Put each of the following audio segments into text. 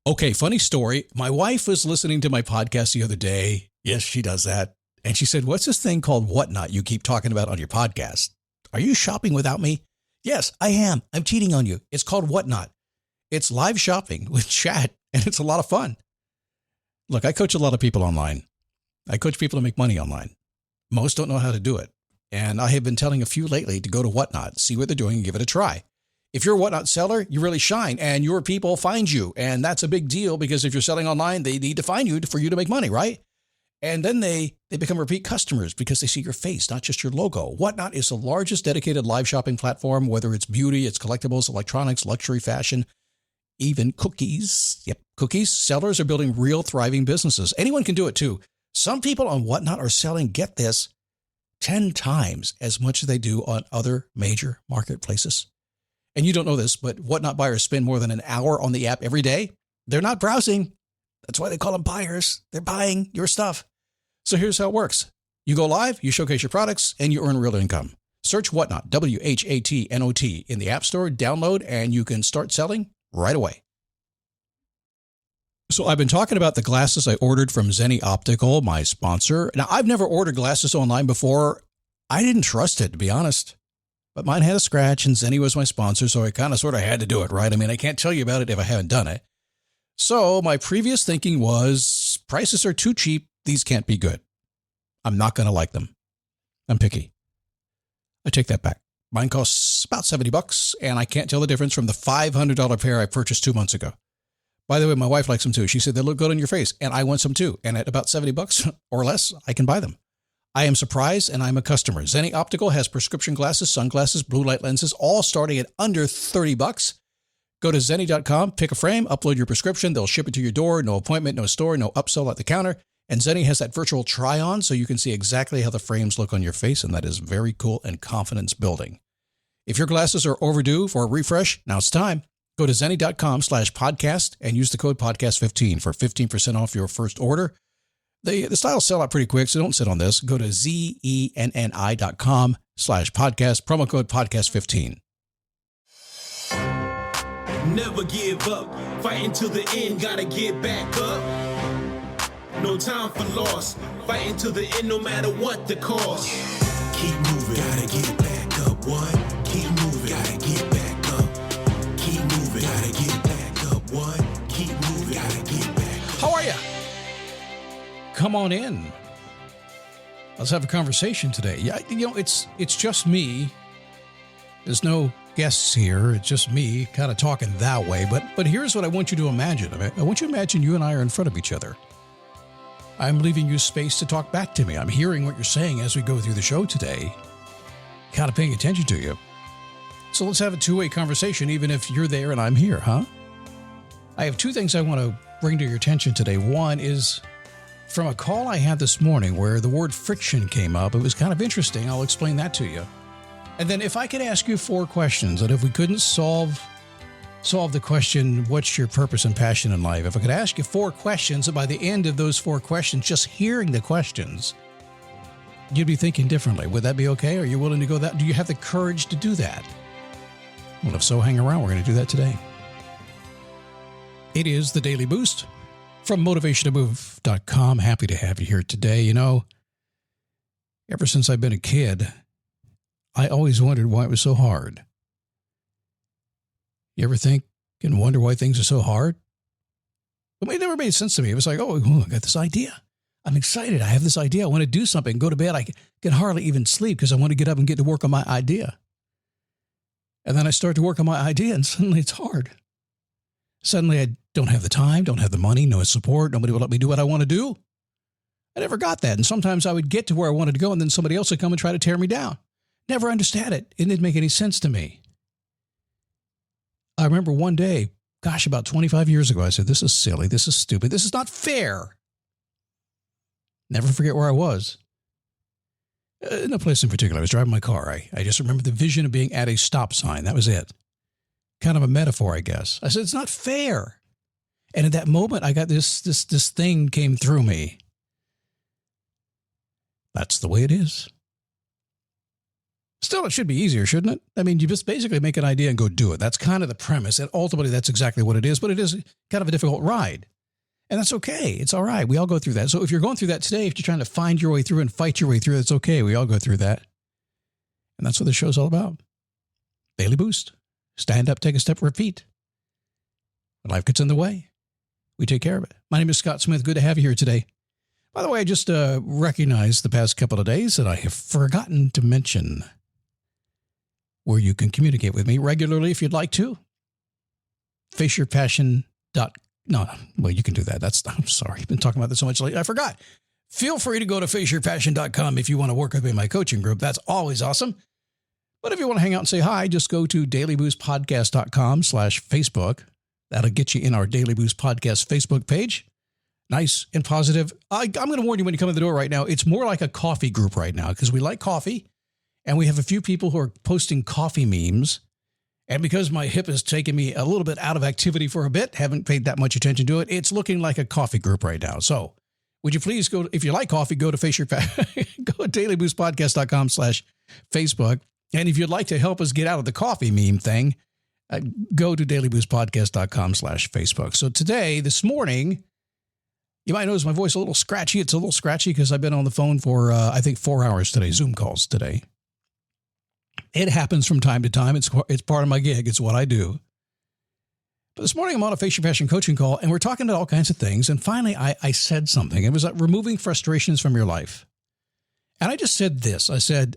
Okay, funny story. My wife was listening to my podcast the other day. Yes, she does that. And she said, "What's this thing called Whatnot you keep talking about on your podcast? Are you shopping without me?" Yes, I am. I'm cheating on you. It's called Whatnot. It's live shopping with chat, and it's a lot of fun. Look, I coach a lot of people online. I coach people to make money online. Most don't know how to do it. And I have been telling a few lately to go to Whatnot, see what they're doing, and give it a try. If you're a Whatnot seller, you really shine, and your people find you. And that's a big deal because if you're selling online, they need to find you for you to make money, right? And then they become repeat customers because they see your face, not just your logo. Whatnot is the largest dedicated live shopping platform, whether it's beauty, it's collectibles, electronics, luxury, fashion, even cookies. Yep, cookies. Sellers are building real thriving businesses. Anyone can do it too. Some people on Whatnot are selling, get this, 10 times as much as they do on other major marketplaces. And you don't know this, but Whatnot buyers spend more than an hour on the app every day. They're not browsing. That's why they call them buyers. They're buying your stuff. So here's how it works. You go live, you showcase your products, and you earn real income. Search Whatnot, WHATNOT, in the App Store, download, and you can start selling right away. So I've been talking about the glasses I ordered from Zenni Optical, my sponsor. Now, I've never ordered glasses online before. I didn't trust it, to be honest. But mine had a scratch, and Zenni was my sponsor, so I kind of sort of had to do it, right? I mean, I can't tell you about it if I haven't done it. So my previous thinking was, prices are too cheap. These can't be good. I'm not going to like them. I'm picky. I take that back. Mine costs about $70, and I can't tell the difference from the $500 pair I purchased 2 months ago. By the way, my wife likes them too. She said they look good on your face, and I want some too. And at about $70 or less, I can buy them. I am surprised, and I'm a customer. Zenni Optical has prescription glasses, sunglasses, blue light lenses, all starting at under $30. Go to Zenni.com, pick a frame, upload your prescription. They'll ship it to your door. No appointment, no store, no upsell at the counter. And Zenni has that virtual try-on, so you can see exactly how the frames look on your face, and that is very cool and confidence building. If your glasses are overdue for a refresh, now it's time. Go to Zenni.com/podcast and use the code podcast15 for 15% off your first order. The styles sell out pretty quick, so don't sit on this. Go to ZENNI.com/podcast, promo code podcast15. Never give up, fighting till the end, gotta get back up. No time for loss, fighting till the end no matter what the cost. Keep moving, gotta get back up. One, keep moving, gotta get back up. Keep moving, gotta get back up. One, keep moving, gotta get back up. How are you? Come on in. Let's have a conversation today. Yeah, it's just me. There's no guests here. It's just me kind of talking that way. But here's what I want you to imagine. I want you to imagine you and I are in front of each other. I'm leaving you space to talk back to me. I'm hearing what you're saying as we go through the show today. Kind of paying attention to you. So let's have a two-way conversation, even if you're there and I'm here, huh? I have two things I want to bring to your attention today. One is from a call I had this morning where the word friction came up. It was kind of interesting. I'll explain that to you. And then if I could ask you 4 questions, and if we couldn't solve the question, what's your purpose and passion in life? If I could ask you 4 questions, and by the end of those 4 questions, just hearing the questions, you'd be thinking differently. Would that be okay? Are you willing to go that? Do you have the courage to do that? Well, if so, hang around. We're going to do that today. It is the Daily Boost from motivationtomove.com. Happy to have you here today. You know, ever since I've been a kid, I always wondered why it was so hard. You ever think and wonder why things are so hard? But it never made sense to me. It was like, oh, I got this idea. I'm excited. I have this idea. I want to do something. Go to bed. I can hardly even sleep because I want to get up and get to work on my idea. And then I start to work on my idea, and suddenly it's hard. Suddenly I don't have the time, don't have the money, no support. Nobody will let me do what I want to do. I never got that. And sometimes I would get to where I wanted to go, and then somebody else would come and try to tear me down. Never understand it. It didn't make any sense to me. I remember one day, about 25 years ago, I said, this is silly. This is stupid. This is not fair. Never forget where I was. No place in particular. I was driving my car. I just remember the vision of being at a stop sign. That was it. Kind of a metaphor, I guess. I said, it's not fair. And at that moment, I got this thing came through me. That's the way it is. Still, it should be easier, shouldn't it? I mean, you just basically make an idea and go do it. That's kind of the premise. And ultimately, that's exactly what it is. But it is kind of a difficult ride. And that's okay. It's all right. We all go through that. So if you're going through that today, if you're trying to find your way through and fight your way through, it's okay. We all go through that. And that's what the show's all about. Daily Boost. Stand up, take a step, repeat. When life gets in the way, we take care of it. My name is Scott Smith. Good to have you here today. By the way, I just recognized the past couple of days that I have forgotten to mention where you can communicate with me regularly if you'd like to. Well, you can do that. I'm sorry. I've been talking about this so much lately. I forgot. Feel free to go to faceyourpassion.com if you want to work with me in my coaching group. That's always awesome. But if you want to hang out and say hi, just go to dailyboostpodcast.com/Facebook. That'll get you in our Daily Boost Podcast Facebook page. Nice and positive. I'm going to warn you when you come in the door right now, it's more like a coffee group right now because we like coffee. And we have a few people who are posting coffee memes. And because my hip has taken me a little bit out of activity for a bit, haven't paid that much attention to it, it's looking like a coffee group right now. So would you please go, if you like coffee, go to go to dailyboostpodcast.com/Facebook. And if you'd like to help us get out of the coffee meme thing, go to dailyboostpodcast.com/Facebook. So this morning, you might notice my voice a little scratchy. It's a little scratchy because I've been on the phone for, 4 hours today, Zoom calls today. It happens from time to time. It's part of my gig. It's what I do. But this morning I'm on a Face Your Passion coaching call, and we're talking about all kinds of things. And finally, I said something. It was like removing frustrations from your life. And I just said this. I said,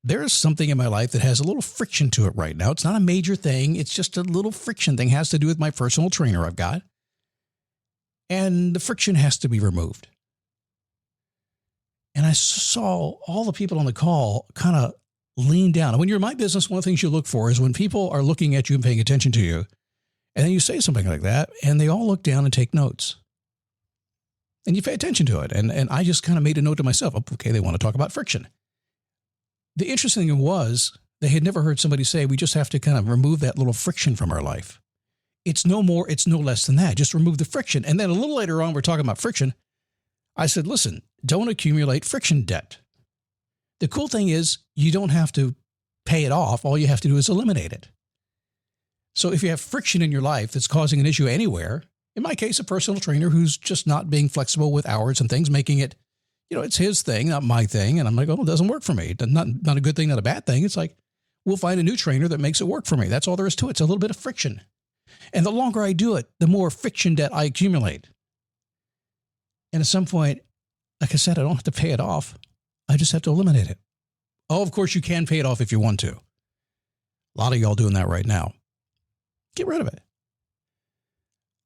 there is something in my life that has a little friction to it right now. It's not a major thing. It's just a little friction thing. It has to do with my personal trainer I've got. And the friction has to be removed. And I saw all the people on the call kind of lean down. And when you're in my business, one of the things you look for is when people are looking at you and paying attention to you, and then you say something like that, and they all look down and take notes. And you pay attention to it. And I just kind of made a note to myself, okay, they want to talk about friction. The interesting thing was they had never heard somebody say, we just have to kind of remove that little friction from our life. It's no more, it's no less than that. Just remove the friction. And then a little later on, we're talking about friction. I said, listen, don't accumulate friction debt. The cool thing is you don't have to pay it off. All you have to do is eliminate it. So if you have friction in your life that's causing an issue anywhere, in my case, a personal trainer who's just not being flexible with hours and things, making it, it's his thing, not my thing. And I'm like, oh, it doesn't work for me. Not a good thing, not a bad thing. It's like, we'll find a new trainer that makes it work for me. That's all there is to it. It's a little bit of friction. And the longer I do it, the more friction debt I accumulate. And at some point, like I said, I don't have to pay it off. I just have to eliminate it. Oh, of course, you can pay it off if you want to. A lot of y'all doing that right now. Get rid of it.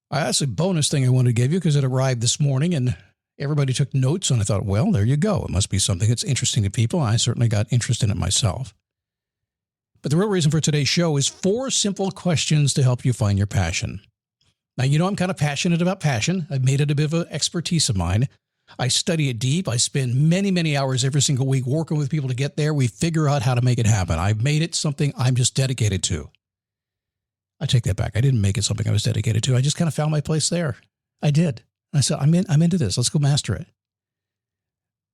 That's a bonus thing I wanted to give you because it arrived this morning and everybody took notes. And I thought, well, there you go. It must be something that's interesting to people. I certainly got interest in it myself. But the real reason for today's show is 4 simple questions to help you find your passion. Now, I'm kind of passionate about passion. I've made it a bit of an expertise of mine. I study it deep. I spend many, many hours every single week working with people to get there. We figure out how to make it happen. I've made it something I'm just dedicated to. I take that back. I didn't make it something I was dedicated to. I just kind of found my place there. I did. I said, I'm into this. Let's go master it.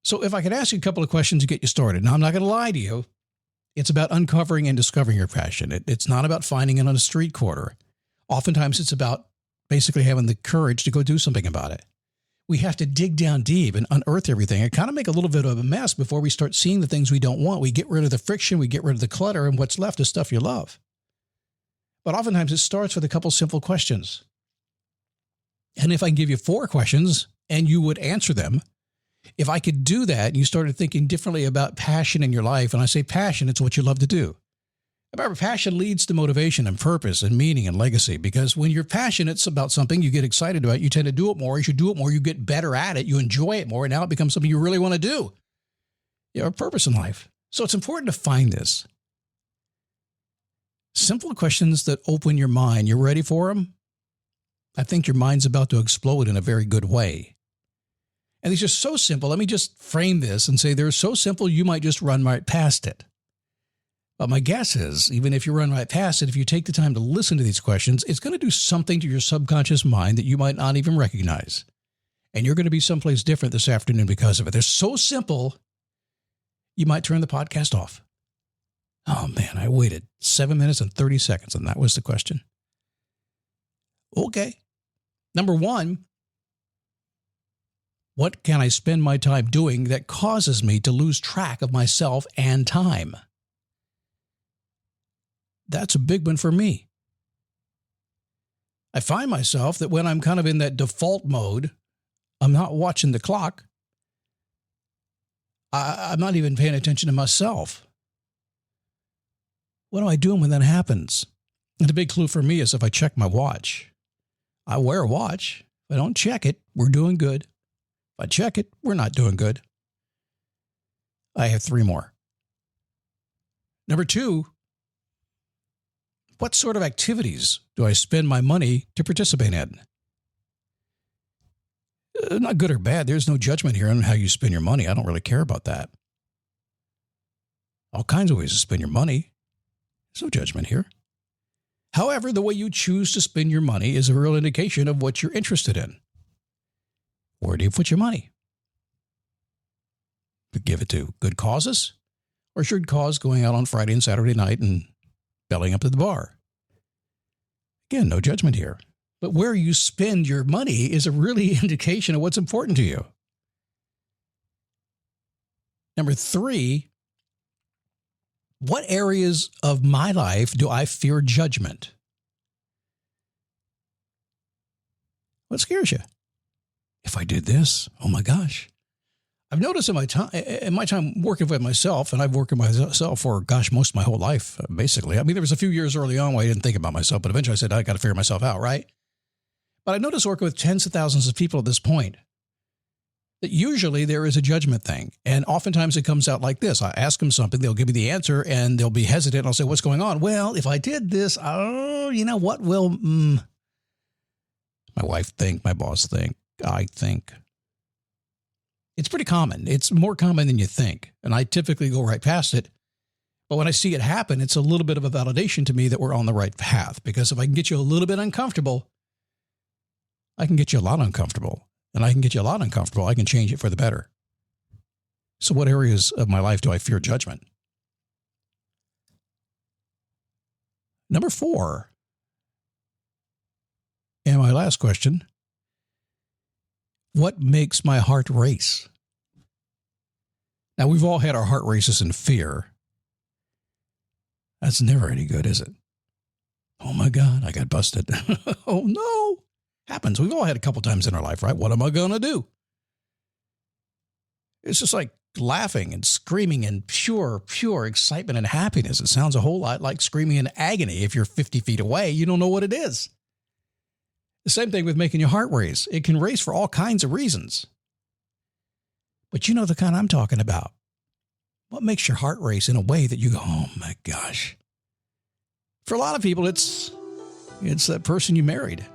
So if I could ask you a couple of questions to get you started. Now, I'm not going to lie to you. It's about uncovering and discovering your passion. It's not about finding it on a street corner. Oftentimes, it's about basically having the courage to go do something about it. We have to dig down deep and unearth everything and kind of make a little bit of a mess before we start seeing the things we don't want. We get rid of the friction, we get rid of the clutter, and what's left is stuff you love. But oftentimes it starts with a couple simple questions. And if I can give you 4 questions and you would answer them, if I could do that and you started thinking differently about passion in your life, and I say passion, it's what you love to do. Remember, passion leads to motivation and purpose and meaning and legacy, because when you're passionate about something, you get excited about it, you tend to do it more. As you do it more, you get better at it, you enjoy it more, and now it becomes something you really want to do. You have a purpose in life. So it's important to find this. Simple questions that open your mind. You ready for them? I think your mind's about to explode in a very good way. And these are so simple. Let me just frame this and say they're so simple you might just run right past it. But my guess is, even if you run right past it, if you take the time to listen to these questions, it's going to do something to your subconscious mind that you might not even recognize. And you're going to be someplace different this afternoon because of it. They're so simple, you might turn the podcast off. Oh, man, I waited 7 minutes and 30 seconds, and that was the question. Okay. Number one, what can I spend my time doing that causes me to lose track of myself and time? That's a big one for me. I find myself that when I'm kind of in that default mode, I'm not watching the clock. I'm not even paying attention to myself. What am I doing when that happens? And the big clue for me is if I check my watch. I wear a watch. If I don't check it, we're doing good. If I check it, we're not doing good. I have 3 more. Number 2, what sort of activities do I spend my money to participate in? Not good or bad. There's no judgment here on how you spend your money. I don't really care about that. All kinds of ways to spend your money. There's no judgment here. However, the way you choose to spend your money is a real indication of what you're interested in. Where do you put your money? To give it to good causes? Or is your cause going out on Friday and Saturday night and bellying up to the bar? Again, no judgment here. But where you spend your money is a really indication of what's important to you. Number 3, what areas of my life do I fear judgment? What scares you? If I did this, oh my gosh. I've noticed in my time working with myself, and I've worked with myself for, most of my whole life, basically. I mean, there was a few years early on where I didn't think about myself, but eventually I said, I got to figure myself out, right? But I noticed working with tens of thousands of people at this point, that usually there is a judgment thing. And oftentimes it comes out like this. I ask them something, they'll give me the answer, and they'll be hesitant. And I'll say, what's going on? Well, if I did this, what will my wife think, my boss think, I think. It's pretty common. It's more common than you think. And I typically go right past it. But when I see it happen, it's a little bit of a validation to me that we're on the right path. Because if I can get you a little bit uncomfortable, I can get you a lot uncomfortable. And I can get you a lot uncomfortable. I can change it for the better. So what areas of my life do I fear judgment? Number 4. And my last question. What makes my heart race? Now, we've all had our heart races in fear. That's never any good, is it? Oh, my God, I got busted. Oh, no. Happens. We've all had a couple times in our life, right? What am I going to do? It's just like laughing and screaming in pure excitement and happiness. It sounds a whole lot like screaming in agony. If you're 50 feet away, you don't know what it is. The same thing with making your heart race. It can race for all kinds of reasons. But you know the kind I'm talking about. What makes your heart race in a way that you go, oh my gosh. For a lot of people, it's that person you married.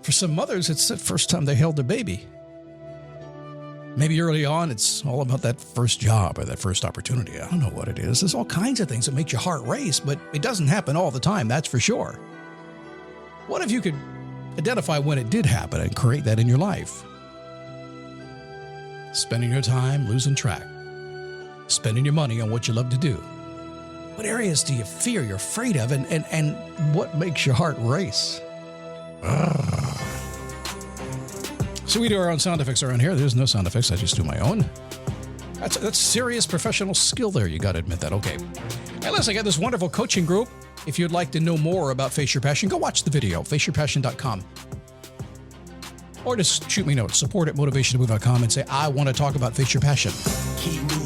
For some others, it's the first time they held their baby. Maybe early on, it's all about that first job or that first opportunity. I don't know what it is. There's all kinds of things that make your heart race, but it doesn't happen all the time, that's for sure. What if you could identify when it did happen and create that in your life? Spending your time losing track. Spending your money on what you love to do. What areas do you fear, you're afraid of, and what makes your heart race? So we do our own sound effects around here. There's no sound effects. I just do my own. That's serious professional skill there. You got to admit that. Okay. Hey, listen, I got this wonderful coaching group. If you'd like to know more about Face Your Passion, go watch the video, faceyourpassion.com. Or just shoot me notes, support@motivationtomove.com, and say, I want to talk about Face Your Passion. Keep moving.